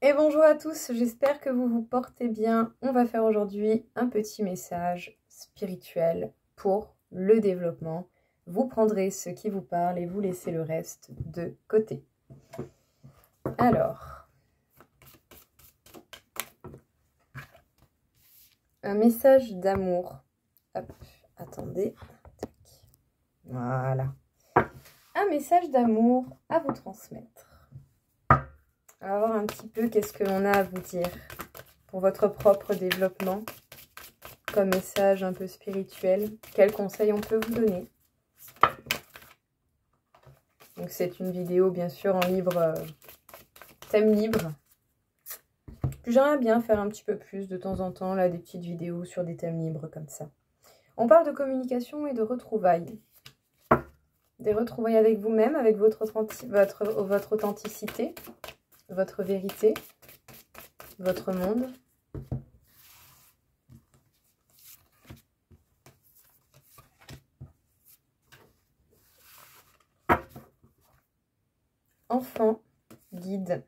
Et bonjour à tous, j'espère que vous vous portez bien. On va faire aujourd'hui un petit message spirituel pour le développement. Vous prendrez ce qui vous parle et vous laissez le reste de côté. Alors, un message d'amour. Hop, attendez. Voilà. Un message d'amour à vous transmettre. On va voir un petit peu qu'est-ce que l'on a à vous dire pour votre propre développement, comme message un peu spirituel. Quels conseils on peut vous donner? Donc c'est une vidéo bien sûr en libre, thème libre. Puis j'aimerais bien faire un petit peu plus de temps en temps là des petites vidéos sur des thèmes libres comme ça. On parle de communication et de retrouvailles. Des retrouvailles avec vous-même, avec votre authenticité, votre vérité, votre monde. Enfant, guide.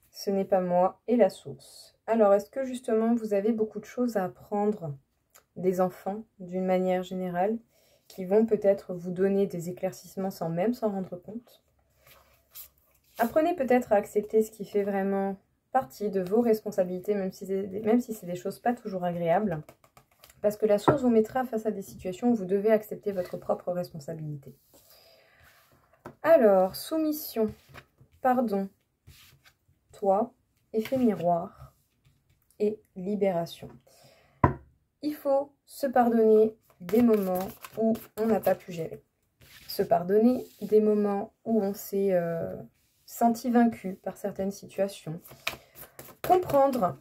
Ce n'est pas moi et la source. Alors, est-ce que justement vous avez beaucoup de choses à apprendre des enfants d'une manière générale qui vont peut-être vous donner des éclaircissements sans même s'en rendre compte? Apprenez peut-être à accepter ce qui fait vraiment partie de vos responsabilités, même si c'est des choses pas toujours agréables. Parce que la source vous mettra face à des situations où vous devez accepter votre propre responsabilité. Alors, soumission, pardon, toi, effet miroir et libération. Il faut se pardonner des moments où on n'a pas pu gérer. Se pardonner des moments où on s'est senti vaincu par certaines situations. Comprendre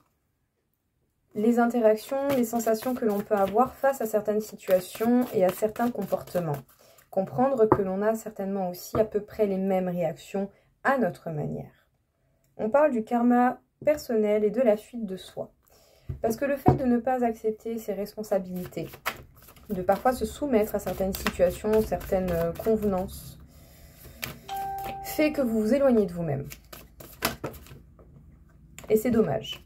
les interactions, les sensations que l'on peut avoir face à certaines situations et à certains comportements. Comprendre que l'on a certainement aussi à peu près les mêmes réactions à notre manière. On parle du karma personnel et de la fuite de soi. Parce que le fait de ne pas accepter ses responsabilités, de parfois se soumettre à certaines situations, certaines convenances, fait que vous vous éloignez de vous-même. Et c'est dommage.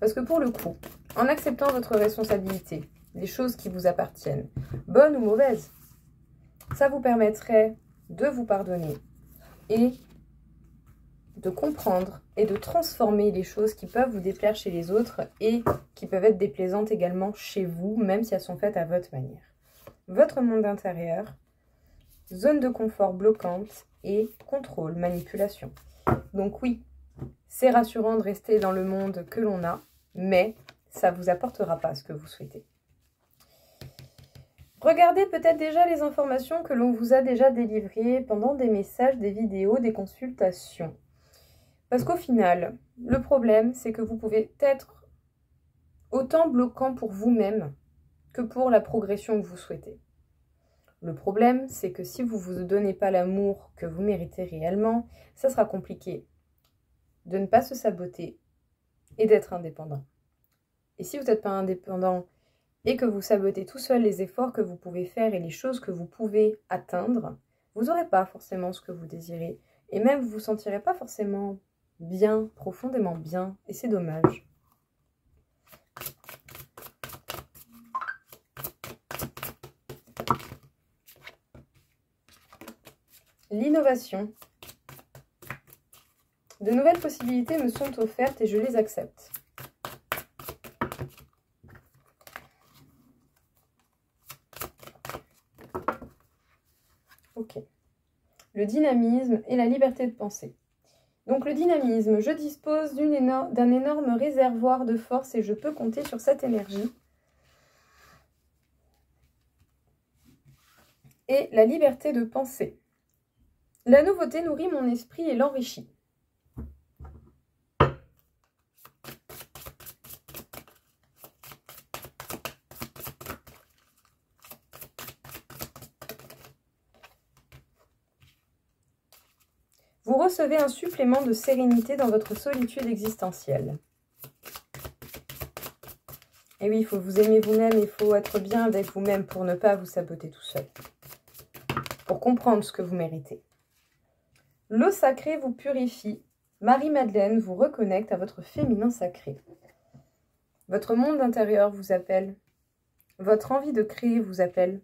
Parce que pour le coup, en acceptant votre responsabilité, les choses qui vous appartiennent, bonnes ou mauvaises, ça vous permettrait de vous pardonner et de comprendre et de transformer les choses qui peuvent vous déplaire chez les autres et qui peuvent être déplaisantes également chez vous, même si elles sont faites à votre manière. Votre monde intérieur, zone de confort bloquante et contrôle, manipulation. Donc oui, c'est rassurant de rester dans le monde que l'on a, mais ça ne vous apportera pas ce que vous souhaitez. Regardez peut-être déjà les informations que l'on vous a déjà délivrées pendant des messages, des vidéos, des consultations. Parce qu'au final, le problème, c'est que vous pouvez être autant bloquant pour vous-même que pour la progression que vous souhaitez. Le problème, c'est que si vous ne vous donnez pas l'amour que vous méritez réellement, ça sera compliqué de ne pas se saboter et d'être indépendant. Et si vous n'êtes pas indépendant et que vous sabotez tout seul les efforts que vous pouvez faire et les choses que vous pouvez atteindre, vous n'aurez pas forcément ce que vous désirez. Et même, vous ne vous sentirez pas forcément bien, profondément bien. Et c'est dommage. L'innovation. De nouvelles possibilités me sont offertes et je les accepte. Ok. Le dynamisme et la liberté de penser. Donc le dynamisme, je dispose d'un énorme réservoir de force et je peux compter sur cette énergie. Et la liberté de penser. La nouveauté nourrit mon esprit et l'enrichit. Vous recevez un supplément de sérénité dans votre solitude existentielle. Et oui, il faut vous aimer vous-même, il faut être bien avec vous-même pour ne pas vous saboter tout seul. Pour comprendre ce que vous méritez. L'eau sacrée vous purifie. Marie-Madeleine vous reconnecte à votre féminin sacré. Votre monde intérieur vous appelle. Votre envie de créer vous appelle.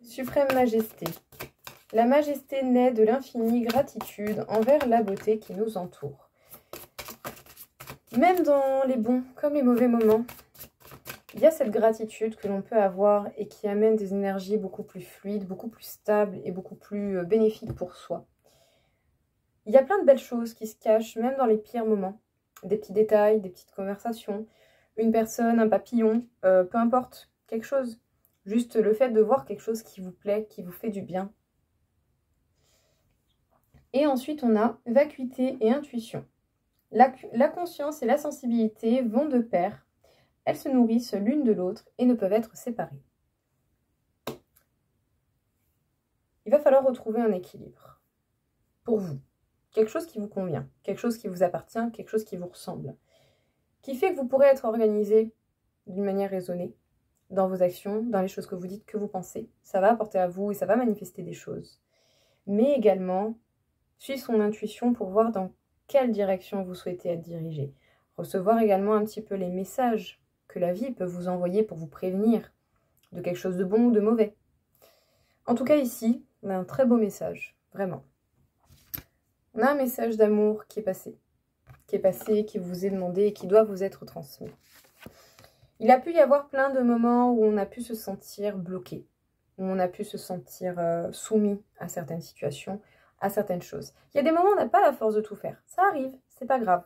Suprême majesté. La majesté naît de l'infinie gratitude envers la beauté qui nous entoure. Même dans les bons comme les mauvais moments, il y a cette gratitude que l'on peut avoir et qui amène des énergies beaucoup plus fluides, beaucoup plus stables et beaucoup plus bénéfiques pour soi. Il y a plein de belles choses qui se cachent même dans les pires moments. Des petits détails, des petites conversations, une personne, un papillon, peu importe, quelque chose. Juste le fait de voir quelque chose qui vous plaît, qui vous fait du bien. Et ensuite, on a vacuité et intuition. La conscience et la sensibilité vont de pair. Elles se nourrissent l'une de l'autre et ne peuvent être séparées. Il va falloir retrouver un équilibre pour vous. Quelque chose qui vous convient, quelque chose qui vous appartient, quelque chose qui vous ressemble. Qui fait que vous pourrez être organisé d'une manière raisonnée dans vos actions, dans les choses que vous dites, que vous pensez. Ça va apporter à vous et ça va manifester des choses. Mais également, suivre son intuition pour voir dans quelle direction vous souhaitez être dirigé. Recevoir également un petit peu les messages que la vie peut vous envoyer pour vous prévenir de quelque chose de bon ou de mauvais. En tout cas ici, on a un très beau message, vraiment. On a un message d'amour qui est passé, qui vous est demandé et qui doit vous être transmis. Il a pu y avoir plein de moments où on a pu se sentir bloqué, où on a pu se sentir soumis à certaines situations, à certaines choses. Il y a des moments où on n'a pas la force de tout faire. Ça arrive, c'est pas grave.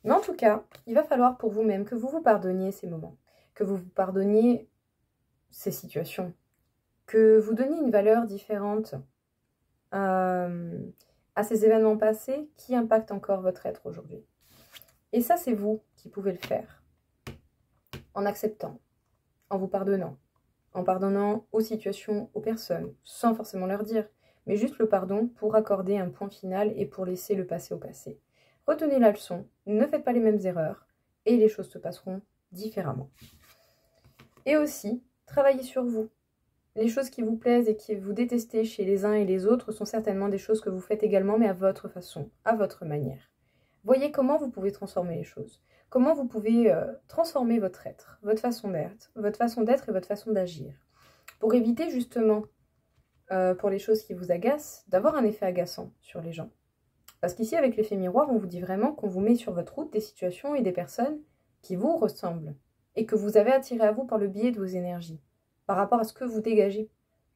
Mais en tout cas, il va falloir pour vous-même que vous vous pardonniez ces moments, que vous vous pardonniez ces situations, que vous donniez une valeur différente à ces événements passés qui impactent encore votre être aujourd'hui. Et ça, c'est vous qui pouvez le faire. En acceptant, en vous pardonnant, en pardonnant aux situations, aux personnes, sans forcément leur dire, mais juste le pardon pour accorder un point final et pour laisser le passé au passé. Retenez la leçon, ne faites pas les mêmes erreurs et les choses se passeront différemment. Et aussi, travaillez sur vous. Les choses qui vous plaisent et qui vous détestez chez les uns et les autres sont certainement des choses que vous faites également, mais à votre façon, à votre manière. Voyez comment vous pouvez transformer les choses. Comment vous pouvez transformer votre être, votre façon d'être et votre façon d'agir. Pour éviter justement, pour les choses qui vous agacent, d'avoir un effet agaçant sur les gens. Parce qu'ici, avec l'effet miroir, on vous dit vraiment qu'on vous met sur votre route des situations et des personnes qui vous ressemblent. Et que vous avez attiré à vous par le biais de vos énergies. Par rapport à ce que vous dégagez.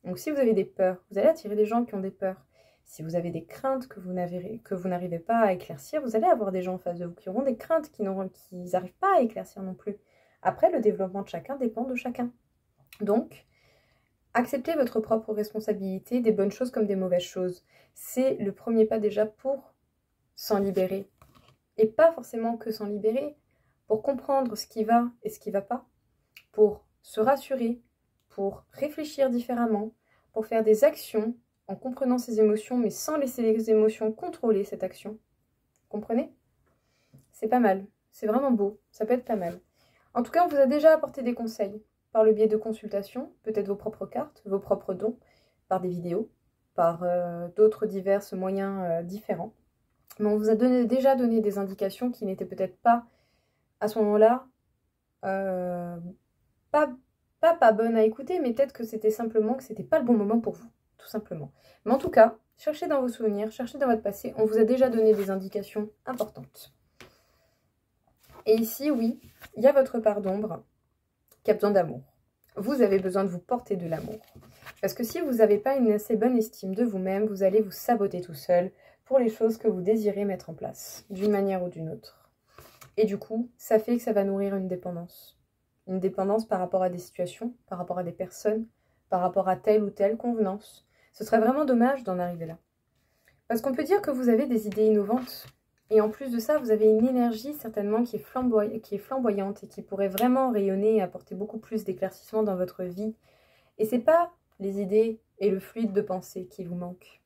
Donc si vous avez des peurs, vous allez attirer des gens qui ont des peurs. Si vous avez des craintes que vous n'arrivez pas à éclaircir, vous allez avoir des gens en face de vous qui auront des craintes qui n'arrivent pas à éclaircir non plus. Après, le développement de chacun dépend de chacun. Donc, acceptez votre propre responsabilité, des bonnes choses comme des mauvaises choses. C'est le premier pas déjà pour s'en libérer. Et pas forcément que s'en libérer, pour comprendre ce qui va et ce qui ne va pas, pour se rassurer, pour réfléchir différemment, pour faire des actions en comprenant ses émotions, mais sans laisser les émotions contrôler cette action. Comprenez? C'est pas mal. C'est vraiment beau. Ça peut être pas mal. En tout cas, on vous a déjà apporté des conseils par le biais de consultations, peut-être vos propres cartes, vos propres dons, par des vidéos, par d'autres divers moyens différents. Mais on vous a déjà donné des indications qui n'étaient peut-être pas, à ce moment-là, pas bonnes à écouter, mais peut-être que c'était simplement que c'était pas le bon moment pour vous. Tout simplement. Mais en tout cas, cherchez dans vos souvenirs, cherchez dans votre passé, on vous a déjà donné des indications importantes. Et ici, oui, il y a votre part d'ombre qui a besoin d'amour. Vous avez besoin de vous porter de l'amour. Parce que si vous n'avez pas une assez bonne estime de vous-même, vous allez vous saboter tout seul pour les choses que vous désirez mettre en place, d'une manière ou d'une autre. Et du coup, ça fait que ça va nourrir une dépendance. Une dépendance par rapport à des situations, par rapport à des personnes, par rapport à telle ou telle convenance. Ce serait vraiment dommage d'en arriver là. Parce qu'on peut dire que vous avez des idées innovantes. Et en plus de ça, vous avez une énergie certainement qui est flamboyante et qui pourrait vraiment rayonner et apporter beaucoup plus d'éclaircissement dans votre vie. Et c'est pas les idées et le fluide de pensée qui vous manquent.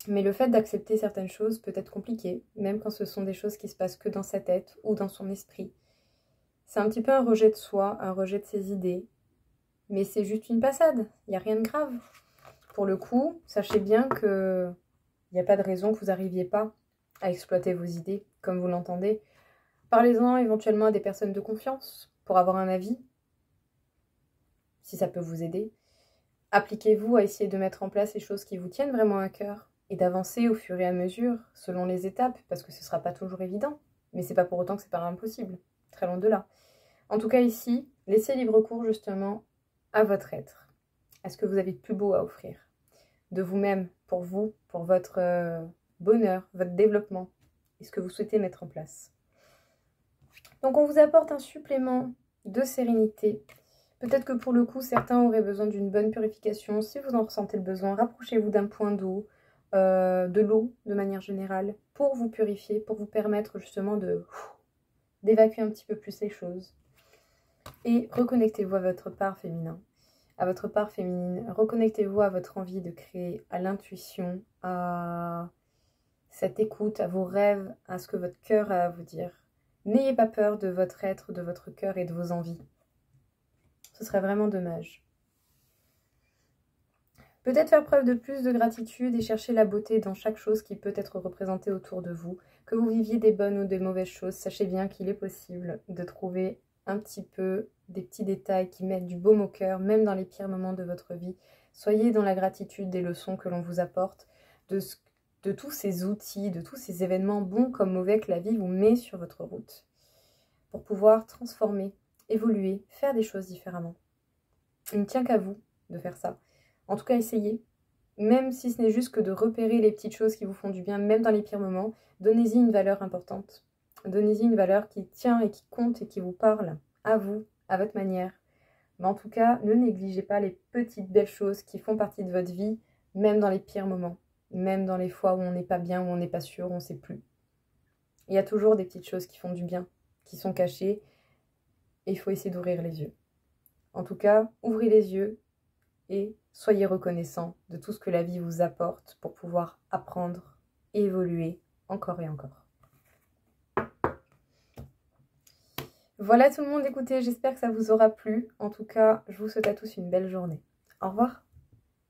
Mais le fait d'accepter certaines choses peut être compliqué, même quand ce sont des choses qui se passent que dans sa tête ou dans son esprit. C'est un petit peu un rejet de soi, un rejet de ses idées. Mais c'est juste une passade, il n'y a rien de grave. Pour le coup, sachez bien que il n'y a pas de raison que vous n'arriviez pas à exploiter vos idées comme vous l'entendez. Parlez-en éventuellement à des personnes de confiance pour avoir un avis, si ça peut vous aider. Appliquez-vous à essayer de mettre en place les choses qui vous tiennent vraiment à cœur et d'avancer au fur et à mesure, selon les étapes, parce que ce ne sera pas toujours évident. Mais c'est pas pour autant que c'est pas impossible, très loin de là. En tout cas ici, laissez libre cours justement à votre être, à ce que vous avez de plus beau à offrir, de vous-même, pour votre bonheur, votre développement, et ce que vous souhaitez mettre en place. Donc on vous apporte un supplément de sérénité. Peut-être que pour le coup, certains auraient besoin d'une bonne purification. Si vous en ressentez le besoin, rapprochez-vous d'un point d'eau, de l'eau de manière générale, pour vous purifier, pour vous permettre justement d'évacuer un petit peu plus les choses. Et reconnectez-vous à votre part féminin, à votre part féminine. Reconnectez-vous à votre envie de créer, à l'intuition, à cette écoute, à vos rêves, à ce que votre cœur a à vous dire. N'ayez pas peur de votre être, de votre cœur et de vos envies. Ce serait vraiment dommage. Peut-être faire preuve de plus de gratitude et chercher la beauté dans chaque chose qui peut être représentée autour de vous. Que vous viviez des bonnes ou des mauvaises choses, sachez bien qu'il est possible de trouver un petit peu des petits détails qui mettent du baume au cœur, même dans les pires moments de votre vie. Soyez dans la gratitude des leçons que l'on vous apporte, de tous ces outils, de tous ces événements bons comme mauvais que la vie vous met sur votre route, pour pouvoir transformer, évoluer, faire des choses différemment. Il ne tient qu'à vous de faire ça. En tout cas, essayez. Même si ce n'est juste que de repérer les petites choses qui vous font du bien, même dans les pires moments, donnez-y une valeur importante. Donnez-y une valeur qui tient et qui compte et qui vous parle, à vous, à votre manière. Mais en tout cas, ne négligez pas les petites belles choses qui font partie de votre vie, même dans les pires moments, même dans les fois où on n'est pas bien, où on n'est pas sûr, où on ne sait plus. Il y a toujours des petites choses qui font du bien, qui sont cachées, et il faut essayer d'ouvrir les yeux. En tout cas, ouvrez les yeux et soyez reconnaissants de tout ce que la vie vous apporte pour pouvoir apprendre et évoluer encore et encore. Voilà tout le monde, écoutez, j'espère que ça vous aura plu. En tout cas, je vous souhaite à tous une belle journée. Au revoir.